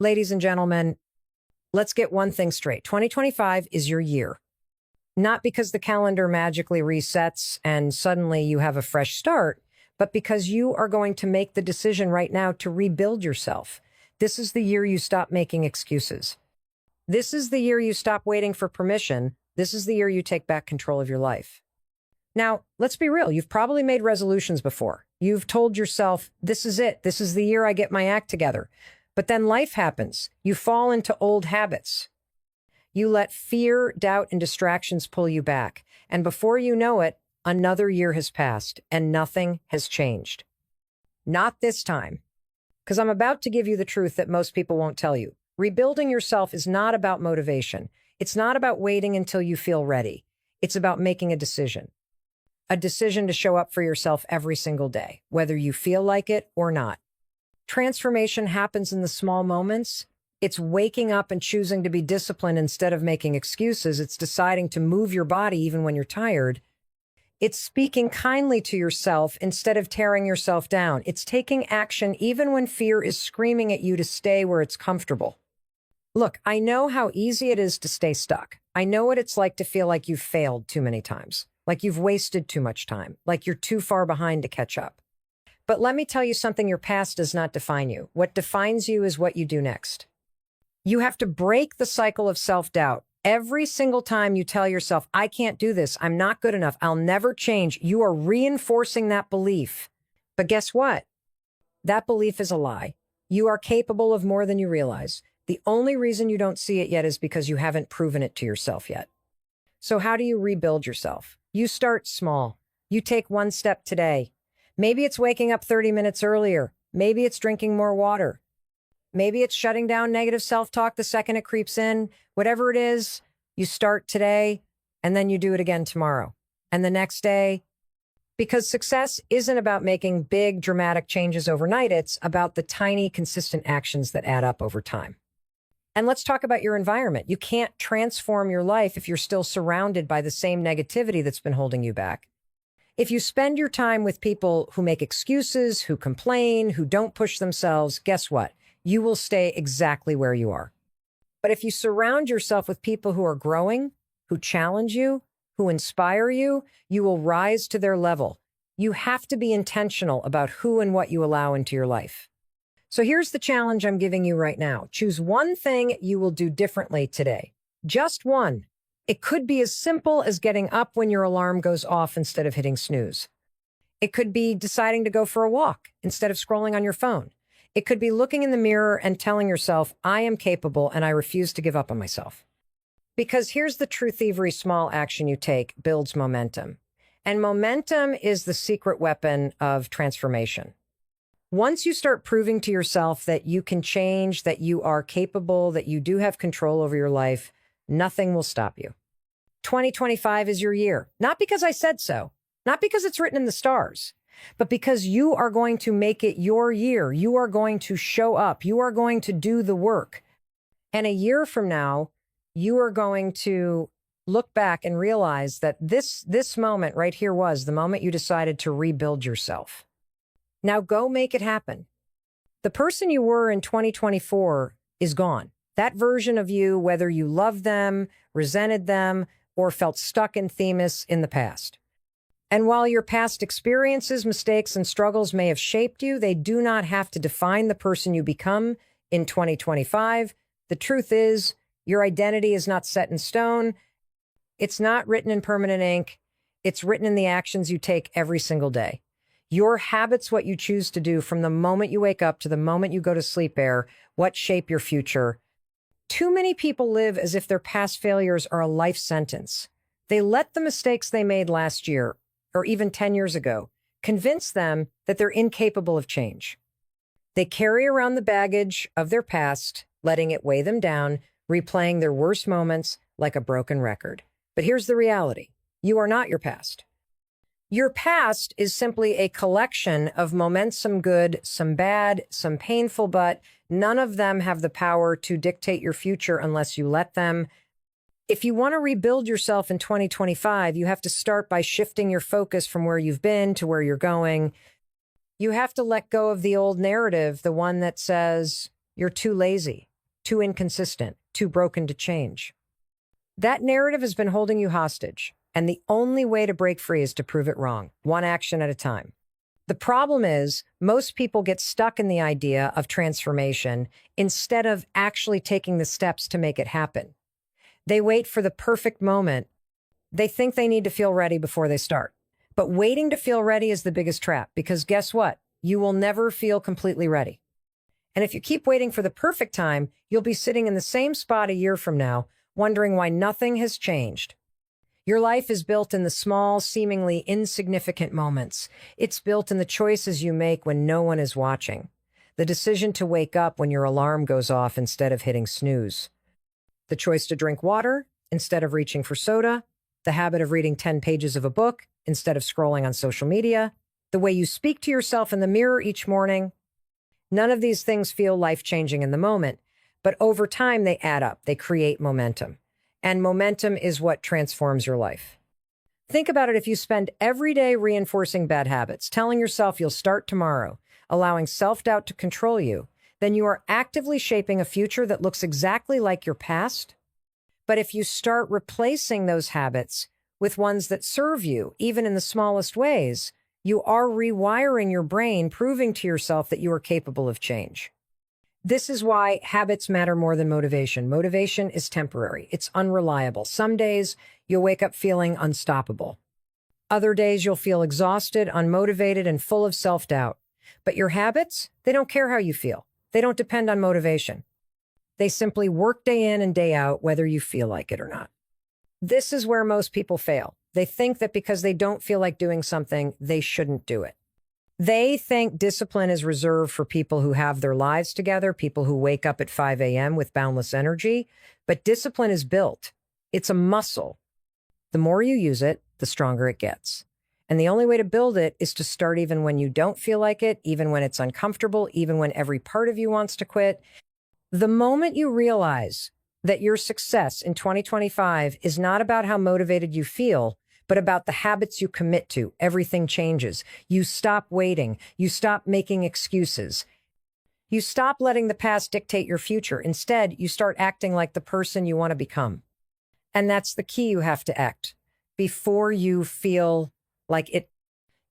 Ladies and gentlemen, let's get one thing straight. 2025 is your year. Not because the calendar magically resets and suddenly you have a fresh start, but because you are going to make the decision right now to rebuild yourself. This is the year you stop making excuses. This is the year you stop waiting for permission. This is the year you take back control of your life. Now, let's be real. You've probably made resolutions before. You've told yourself, this is it. This is the year I get my act together. But then life happens. You fall into old habits. You let fear, doubt, and distractions pull you back. And before you know it, another year has passed and nothing has changed. Not this time. Because I'm about to give you the truth that most people won't tell you. Rebuilding yourself is not about motivation. It's not about waiting until you feel ready. It's about making a decision. A decision to show up for yourself every single day, whether you feel like it or not. Transformation happens in the small moments. It's waking up and choosing to be disciplined instead of making excuses. It's deciding to move your body even when you're tired. It's speaking kindly to yourself instead of tearing yourself down. It's taking action even when fear is screaming at you to stay where it's comfortable. Look, I know how easy it is to stay stuck. I know what it's like to feel like you've failed too many times, like you've wasted too much time, like you're too far behind to catch up. But let me tell you something, your past does not define you. What defines you is what you do next. You have to break the cycle of self-doubt. Every single time you tell yourself, I can't do this, I'm not good enough, I'll never change, you are reinforcing that belief. But guess what? That belief is a lie. You are capable of more than you realize. The only reason you don't see it yet is because you haven't proven it to yourself yet. So how do you rebuild yourself? You start small. You take one step today. Maybe it's waking up 30 minutes earlier. Maybe it's drinking more water. Maybe it's shutting down negative self-talk the second it creeps in. Whatever it is, you start today and then you do it again tomorrow and the next day. Because success isn't about making big, dramatic changes overnight. It's about the tiny, consistent actions that add up over time. And let's talk about your environment. You can't transform your life if you're still surrounded by the same negativity that's been holding you back. If you spend your time with people who make excuses, who complain, who don't push themselves, guess what? You will stay exactly where you are. But if you surround yourself with people who are growing, who challenge you, who inspire you, you will rise to their level. You have to be intentional about who and what you allow into your life. So here's the challenge I'm giving you right now. Choose one thing you will do differently today. Just one. It could be as simple as getting up when your alarm goes off instead of hitting snooze. It could be deciding to go for a walk instead of scrolling on your phone. It could be looking in the mirror and telling yourself, I am capable and I refuse to give up on myself. Because here's the truth, every small action you take builds momentum. And momentum is the secret weapon of transformation. Once you start proving to yourself that you can change, that you are capable, that you do have control over your life, nothing will stop you. 2025 is your year. Not because I said so, not because it's written in the stars, but because you are going to make it your year. You are going to show up. You are going to do the work. And a year from now, you are going to look back and realize that this moment right here was the moment you decided to rebuild yourself. Now go make it happen. The person you were in 2024 is gone. That version of you, whether you loved them, resented them, or felt stuck in Themis in the past. And while your past experiences, mistakes, and struggles may have shaped you, they do not have to define the person you become in 2025. The truth is, your identity is not set in stone. It's not written in permanent ink. It's written in the actions you take every single day. Your habits, what you choose to do from the moment you wake up to the moment you go to sleep, what shape your future. Too many people live as if their past failures are a life sentence. They let the mistakes they made last year, or even 10 years ago, convince them that they're incapable of change. They carry around the baggage of their past, letting it weigh them down, replaying their worst moments like a broken record. But here's the reality. You are not your past. Your past is simply a collection of moments, some good, some bad, some painful, but none of them have the power to dictate your future unless you let them. If you want to rebuild yourself in 2025, you have to start by shifting your focus from where you've been to where you're going. You have to let go of the old narrative, the one that says you're too lazy, too inconsistent, too broken to change. That narrative has been holding you hostage, and the only way to break free is to prove it wrong, one action at a time. The problem is, most people get stuck in the idea of transformation instead of actually taking the steps to make it happen. They wait for the perfect moment. They think they need to feel ready before they start. But waiting to feel ready is the biggest trap, because guess what? You will never feel completely ready. And if you keep waiting for the perfect time, you'll be sitting in the same spot a year from now, wondering why nothing has changed. Your life is built in the small, seemingly insignificant moments. It's built in the choices you make when no one is watching. The decision to wake up when your alarm goes off instead of hitting snooze. The choice to drink water instead of reaching for soda. The habit of reading 10 pages of a book instead of scrolling on social media. The way you speak to yourself in the mirror each morning. None of these things feel life-changing in the moment, but over time they add up. They create momentum. And momentum is what transforms your life. Think about it: if you spend every day reinforcing bad habits, telling yourself you'll start tomorrow, allowing self-doubt to control you, then you are actively shaping a future that looks exactly like your past. But if you start replacing those habits with ones that serve you, even in the smallest ways, you are rewiring your brain, proving to yourself that you are capable of change. This is why habits matter more than motivation. Motivation is temporary. It's unreliable. Some days you'll wake up feeling unstoppable. Other days you'll feel exhausted, unmotivated, and full of self-doubt. But your habits, they don't care how you feel. They don't depend on motivation. They simply work day in and day out, whether you feel like it or not. This is where most people fail. They think that because they don't feel like doing something, they shouldn't do it. They think discipline is reserved for people who have their lives together, people who wake up at 5 a.m. with boundless energy. But discipline is built. It's a muscle. The more you use it, the stronger it gets. And the only way to build it is to start even when you don't feel like it, even when it's uncomfortable, even when every part of you wants to quit. The moment you realize that your success in 2025 is not about how motivated you feel, but about the habits you commit to, everything changes. You stop waiting. You stop making excuses. You stop letting the past dictate your future. Instead, you start acting like the person you want to become. And that's the key. You have to act before you feel like it.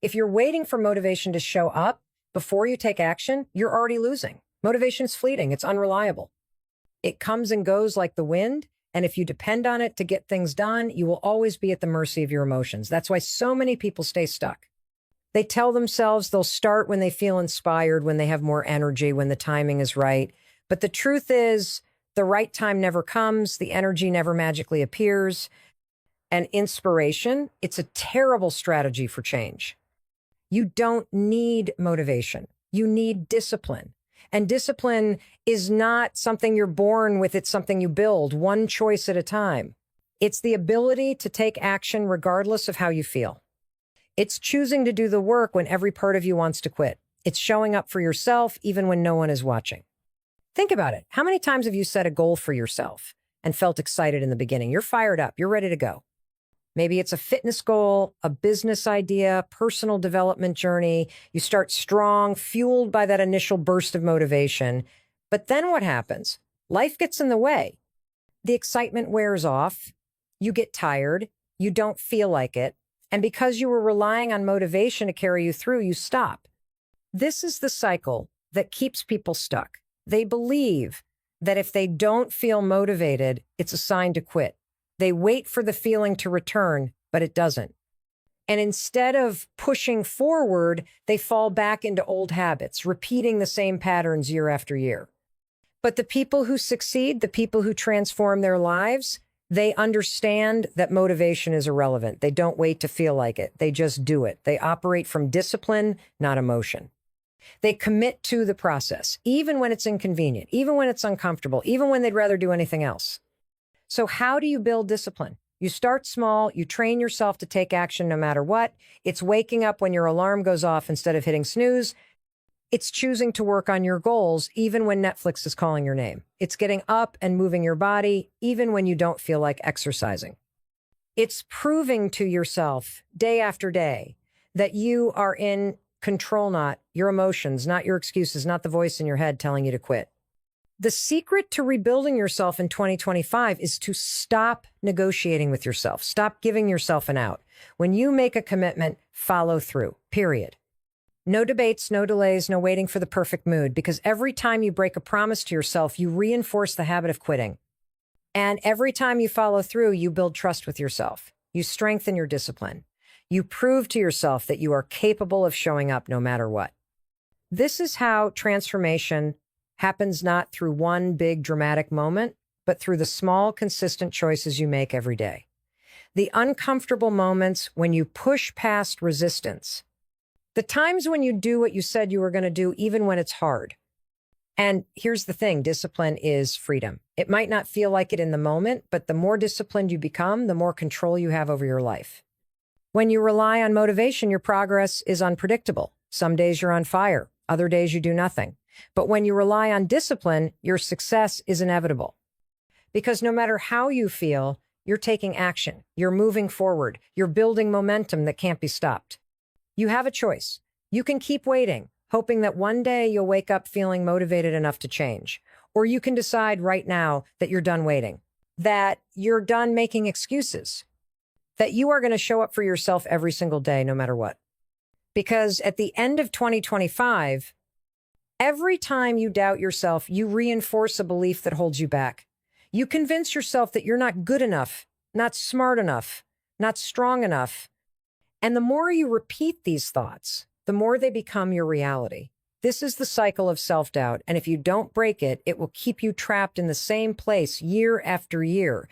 If you're waiting for motivation to show up before you take action, you're already losing. Motivation's fleeting. It's unreliable. It comes and goes like the wind. And if you depend on it to get things done, you will always be at the mercy of your emotions. That's why so many people stay stuck. They tell themselves they'll start when they feel inspired, when they have more energy, when the timing is right. But the truth is, the right time never comes. The energy never magically appears. And inspiration, it's a terrible strategy for change. You don't need motivation. You need discipline. And discipline is not something you're born with. It's something you build, one choice at a time. It's the ability to take action regardless of how you feel. It's choosing to do the work when every part of you wants to quit. It's showing up for yourself even when no one is watching. Think about it. How many times have you set a goal for yourself and felt excited in the beginning? You're fired up. You're ready to go. Maybe it's a fitness goal, a business idea, personal development journey. You start strong, fueled by that initial burst of motivation. But then what happens? Life gets in the way. The excitement wears off. You get tired. You don't feel like it. And because you were relying on motivation to carry you through, you stop. This is the cycle that keeps people stuck. They believe that if they don't feel motivated, it's a sign to quit. They wait for the feeling to return, but it doesn't. And instead of pushing forward, they fall back into old habits, repeating the same patterns year after year. But the people who succeed, the people who transform their lives, they understand that motivation is irrelevant. They don't wait to feel like it. They just do it. They operate from discipline, not emotion. They commit to the process, even when it's inconvenient, even when it's uncomfortable, even when they'd rather do anything else. So how do you build discipline? You start small, you train yourself to take action no matter what. It's waking up when your alarm goes off instead of hitting snooze. It's choosing to work on your goals even when Netflix is calling your name. It's getting up and moving your body even when you don't feel like exercising. It's proving to yourself day after day that you are in control, not your emotions, not your excuses, not the voice in your head telling you to quit. The secret to rebuilding yourself in 2025 is to stop negotiating with yourself. Stop giving yourself an out. When you make a commitment, follow through, period. No debates, no delays, no waiting for the perfect mood, because every time you break a promise to yourself, you reinforce the habit of quitting. And every time you follow through, you build trust with yourself. You strengthen your discipline. You prove to yourself that you are capable of showing up no matter what. This is how transformation happens, not through one big dramatic moment, but through the small, consistent choices you make every day. The uncomfortable moments when you push past resistance. The times when you do what you said you were going to do, even when it's hard. And here's the thing, discipline is freedom. It might not feel like it in the moment, but the more disciplined you become, the more control you have over your life. When you rely on motivation, your progress is unpredictable. Some days you're on fire, other days you do nothing. But when you rely on discipline, your success is inevitable. Because no matter how you feel, you're taking action, you're moving forward, you're building momentum that can't be stopped. You have a choice. You can keep waiting, hoping that one day you'll wake up feeling motivated enough to change. Or you can decide right now that you're done waiting, that you're done making excuses, that you are going to show up for yourself every single day, no matter what. Because at the end of 2025, every time you doubt yourself, you reinforce a belief that holds you back. You convince yourself that you're not good enough, not smart enough, not strong enough. And the more you repeat these thoughts, the more they become your reality. This is the cycle of self-doubt, and if you don't break it, it will keep you trapped in the same place year after year.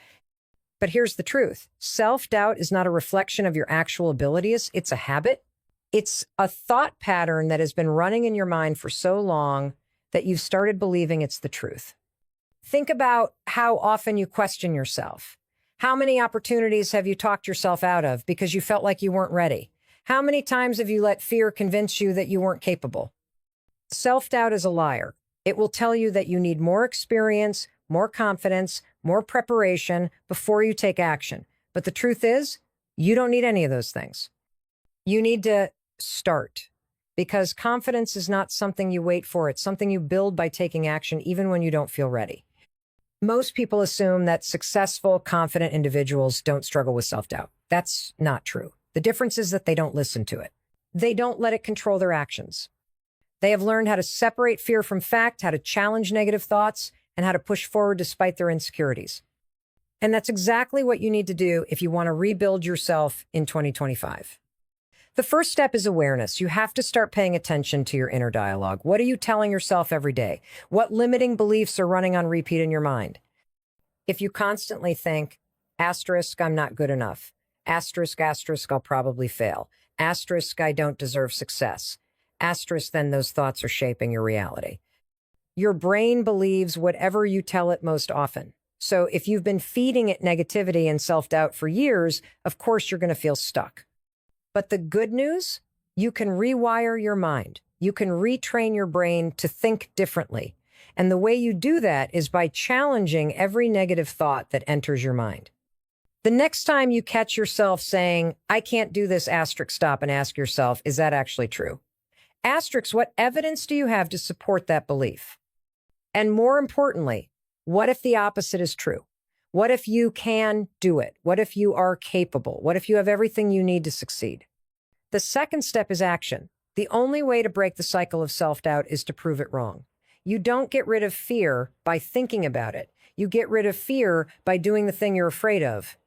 But here's the truth. Self-doubt is not a reflection of your actual abilities. It's a habit. It's a thought pattern that has been running in your mind for so long that you've started believing it's the truth. Think about how often you question yourself. How many opportunities have you talked yourself out of because you felt like you weren't ready? How many times have you let fear convince you that you weren't capable? Self-doubt is a liar. It will tell you that you need more experience, more confidence, more preparation before you take action. But the truth is, you don't need any of those things. You need to start, because confidence is not something you wait for. It's something you build by taking action even when you don't feel ready. Most people assume that successful, confident individuals don't struggle with self-doubt. That's not true. The difference is that they don't listen to it. They don't let it control their actions. They have learned how to separate fear from fact, how to challenge negative thoughts, and how to push forward despite their insecurities. And that's exactly what you need to do if you want to rebuild yourself in 2025. The first step is awareness. You have to start paying attention to your inner dialogue. What are you telling yourself every day? What limiting beliefs are running on repeat in your mind? If you constantly think, asterisk, I'm not good enough, asterisk, I'll probably fail, asterisk, I don't deserve success, asterisk, then those thoughts are shaping your reality. Your brain believes whatever you tell it most often. So if you've been feeding it negativity and self-doubt for years, of course you're going to feel stuck. But the good news, you can rewire your mind. You can retrain your brain to think differently. And the way you do that is by challenging every negative thought that enters your mind. The next time you catch yourself saying, I can't do this, asterisk, stop and ask yourself, is that actually true? Asterisk, what evidence do you have to support that belief? And more importantly, what if the opposite is true? What if you can do it? What if you are capable? What if you have everything you need to succeed? The second step is action. The only way to break the cycle of self-doubt is to prove it wrong. You don't get rid of fear by thinking about it. You get rid of fear by doing the thing you're afraid of.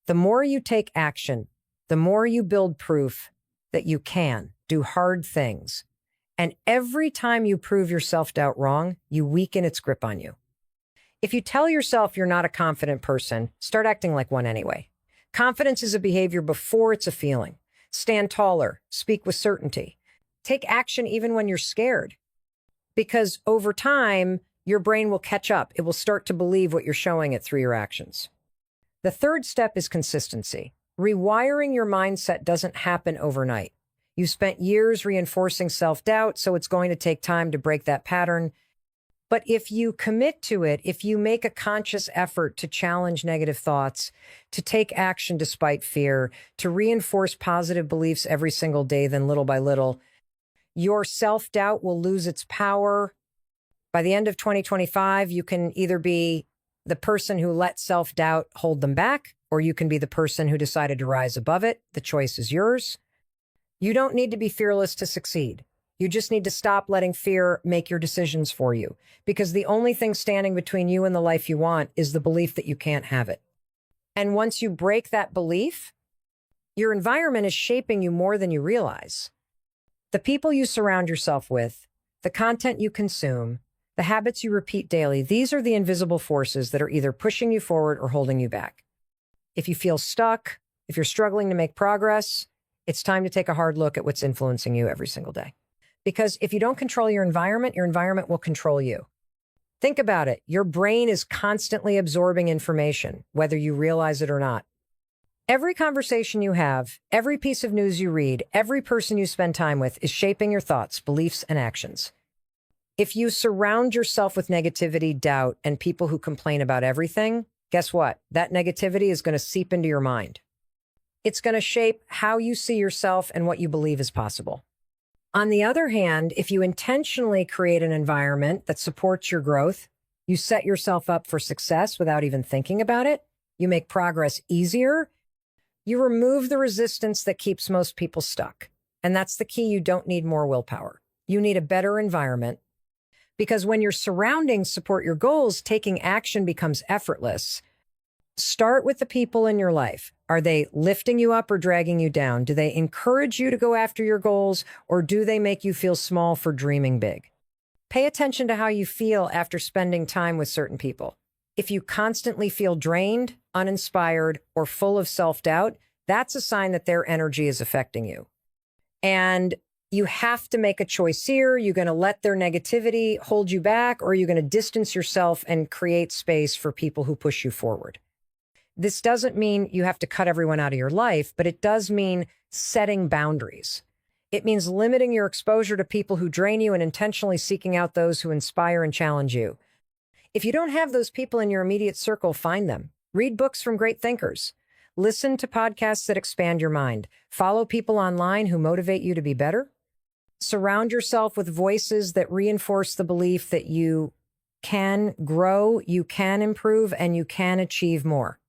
The more you take action, the more you build proof that you can do hard things. And every time you prove your self-doubt wrong, you weaken its grip on you. If you tell yourself you're not a confident person, start acting like one anyway. Confidence is a behavior before it's a feeling. Stand taller, speak with certainty. Take action even when you're scared. Because over time, your brain will catch up. It will start to believe what you're showing it through your actions. The third step is consistency. Rewiring your mindset doesn't happen overnight. You've spent years reinforcing self-doubt, so it's going to take time to break that pattern. But if you commit to it, if you make a conscious effort to challenge negative thoughts, to take action despite fear, to reinforce positive beliefs every single day, then little by little, your self-doubt will lose its power By the end of 2025, you can either be the person who let self-doubt hold them back, or you can be the person who decided to rise above it. The choice is yours. You don't need to be fearless to succeed. You just need to stop letting fear make your decisions for you, because the only thing standing between you and the life you want is the belief that you can't have it. And once you break that belief, your environment is shaping you more than you realize. The people you surround yourself with, the content you consume, the habits you repeat daily, these are the invisible forces that are either pushing you forward or holding you back. If you feel stuck, if you're struggling to make progress, it's time to take a hard look at what's influencing you every single day. Because if you don't control your environment will control you. Think about it. Your brain is constantly absorbing information, whether you realize it or not. Every conversation you have, every piece of news you read, every person you spend time with is shaping your thoughts, beliefs, and actions. If you surround yourself with negativity, doubt, and people who complain about everything, guess what? That negativity is going to seep into your mind. It's going to shape how you see yourself and what you believe is possible. On the other hand, if you intentionally create an environment that supports your growth, you set yourself up for success without even thinking about it, you make progress easier, you remove the resistance that keeps most people stuck. And that's the key. You don't need more willpower. You need a better environment. Because when your surroundings support your goals, taking action becomes effortless. Start with the people in your life. Are they lifting you up or dragging you down? Do they encourage you to go after your goals, or do they make you feel small for dreaming big? Pay attention to how you feel after spending time with certain people. If you constantly feel drained, uninspired, or full of self-doubt, that's a sign that their energy is affecting you. And you have to make a choice here. You're going to let their negativity hold you back, or you're going to distance yourself and create space for people who push you forward. This doesn't mean you have to cut everyone out of your life, but it does mean setting boundaries. It means limiting your exposure to people who drain you and intentionally seeking out those who inspire and challenge you. If you don't have those people in your immediate circle, find them. Read books from great thinkers. Listen to podcasts that expand your mind. Follow people online who motivate you to be better. Surround yourself with voices that reinforce the belief that you can grow, you can improve, and you can achieve more.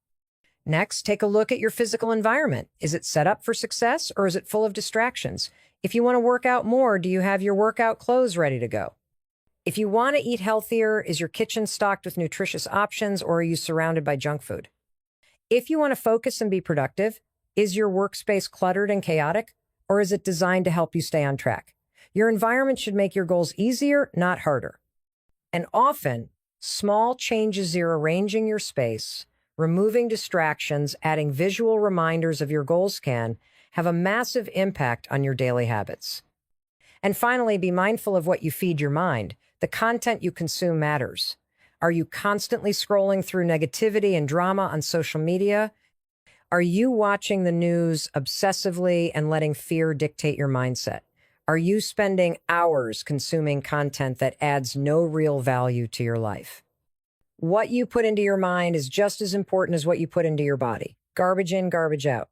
Next, take a look at your physical environment. Is it set up for success, or is it full of distractions? If you want to work out more, do you have your workout clothes ready to go? If you want to eat healthier, is your kitchen stocked with nutritious options, or are you surrounded by junk food? If you want to focus and be productive, is your workspace cluttered and chaotic, or is it designed to help you stay on track? Your environment should make your goals easier, not harder. And often, small changes, you're arranging your space, removing distractions, adding visual reminders of your goals can have a massive impact on your daily habits. And finally, be mindful of what you feed your mind. The content you consume matters. Are you constantly scrolling through negativity and drama on social media? Are you watching the news obsessively and letting fear dictate your mindset? Are you spending hours consuming content that adds no real value to your life? What you put into your mind is just as important as what you put into your body. Garbage in, garbage out.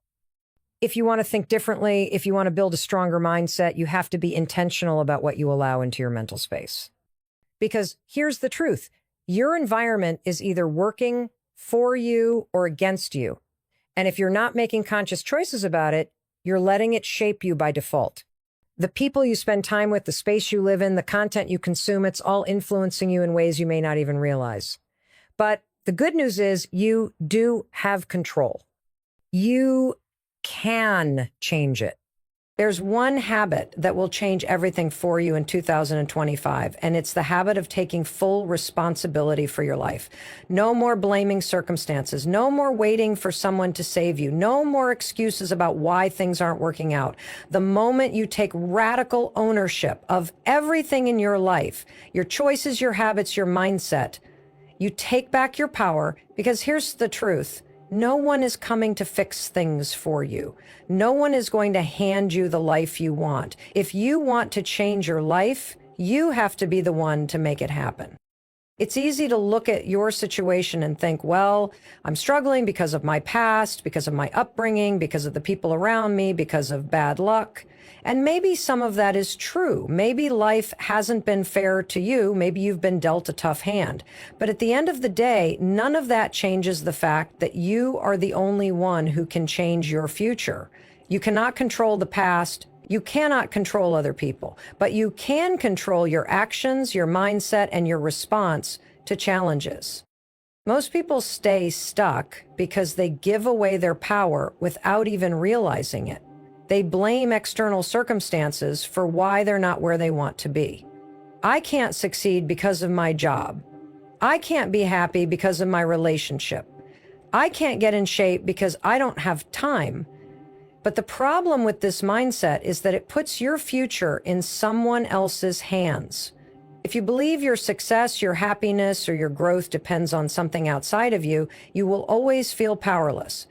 If you want to think differently, if you want to build a stronger mindset, you have to be intentional about what you allow into your mental space. Because here's the truth. Your environment is either working for you or against you. And if you're not making conscious choices about it, you're letting it shape you by default. The people you spend time with, the space you live in, the content you consume, it's all influencing you in ways you may not even realize. But the good news is you do have control. You can change it. There's one habit that will change everything for you in 2025, and it's the habit of taking full responsibility for your life. No more blaming circumstances. No more waiting for someone to save you. No more excuses about why things aren't working out. The moment you take radical ownership of everything in your life, your choices, your habits, your mindset, you take back your power, because here's the truth. No one is coming to fix things for you. No one is going to hand you the life you want. If you want to change your life, you have to be the one to make it happen. It's easy to look at your situation and think, well, I'm struggling because of my past, because of my upbringing, because of the people around me, because of bad luck. And maybe some of that is true. Maybe life hasn't been fair to you. Maybe you've been dealt a tough hand. But at the end of the day, none of that changes the fact that you are the only one who can change your future. You cannot control the past. You cannot control other people, but you can control your actions, your mindset, and your response to challenges. Most people stay stuck because they give away their power without even realizing it. They blame external circumstances for why they're not where they want to be. I can't succeed because of my job. I can't be happy because of my relationship. I can't get in shape because I don't have time. But the problem with this mindset is that it puts your future in someone else's hands. If you believe your success, your happiness, or your growth depends on something outside of you, you will always feel powerless.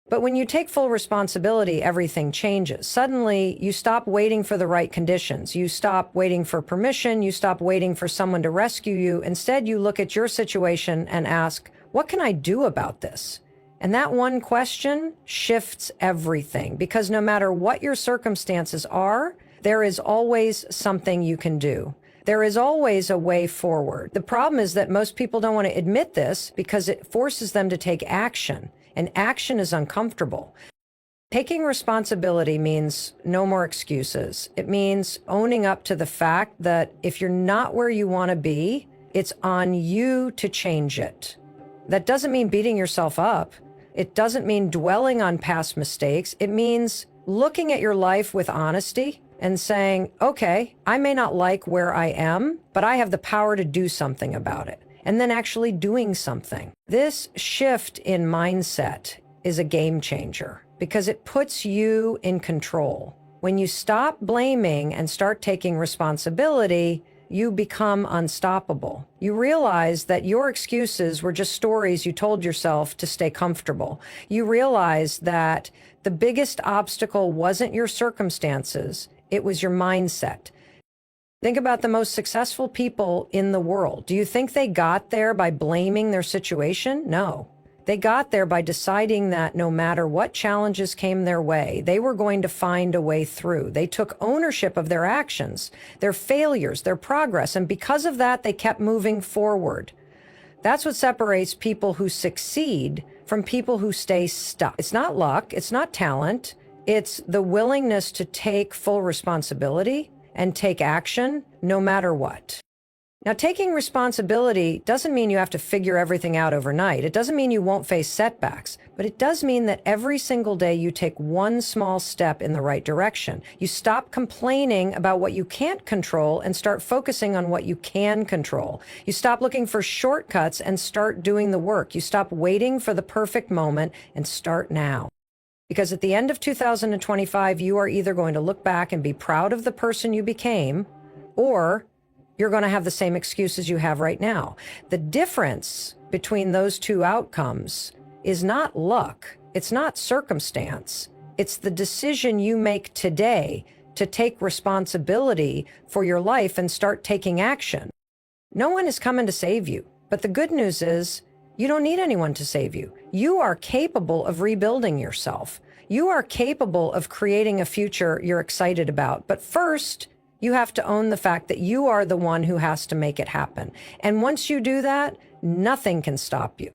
But when you take full responsibility, everything changes. Suddenly, you stop waiting for the right conditions. You stop waiting for permission. You stop waiting for someone to rescue you. Instead, you look at your situation and ask, what can I do about this? And that one question shifts everything, because no matter what your circumstances are, there is always something you can do. There is always a way forward. The problem is that most people don't want to admit this because it forces them to take action, and action is uncomfortable. Taking responsibility means no more excuses. It means owning up to the fact that if you're not where you want to be, it's on you to change it. That doesn't mean beating yourself up. It doesn't mean dwelling on past mistakes. It means looking at your life with honesty and saying, okay, I may not like where I am, but I have the power to do something about it. And then actually doing something. This shift in mindset is a game changer because it puts you in control. When you stop blaming and start taking responsibility, you become unstoppable. You realize that your excuses were just stories you told yourself to stay comfortable. You realize that the biggest obstacle wasn't your circumstances, it was your mindset. Think about the most successful people in the world. Do you think they got there by blaming their situation? No. They got there by deciding that no matter what challenges came their way, they were going to find a way through. They took ownership of their actions, their failures, their progress, and because of that, they kept moving forward. That's what separates people who succeed from people who stay stuck. It's not luck, it's not talent, it's the willingness to take full responsibility and take action no matter what. Now, taking responsibility doesn't mean you have to figure everything out overnight. It doesn't mean you won't face setbacks, but it does mean that every single day you take one small step in the right direction. You stop complaining about what you can't control and start focusing on what you can control. You stop looking for shortcuts and start doing the work. You stop waiting for the perfect moment and start now. Because at the end of 2025, you are either going to look back and be proud of the person you became, or you're going to have the same excuses you have right now. The difference between those two outcomes is not luck. It's not circumstance. It's the decision you make today to take responsibility for your life and start taking action. No one is coming to save you. But the good news is you don't need anyone to save you. You are capable of rebuilding yourself. You are capable of creating a future you're excited about. But first, you have to own the fact that you are the one who has to make it happen. And once you do that, nothing can stop you.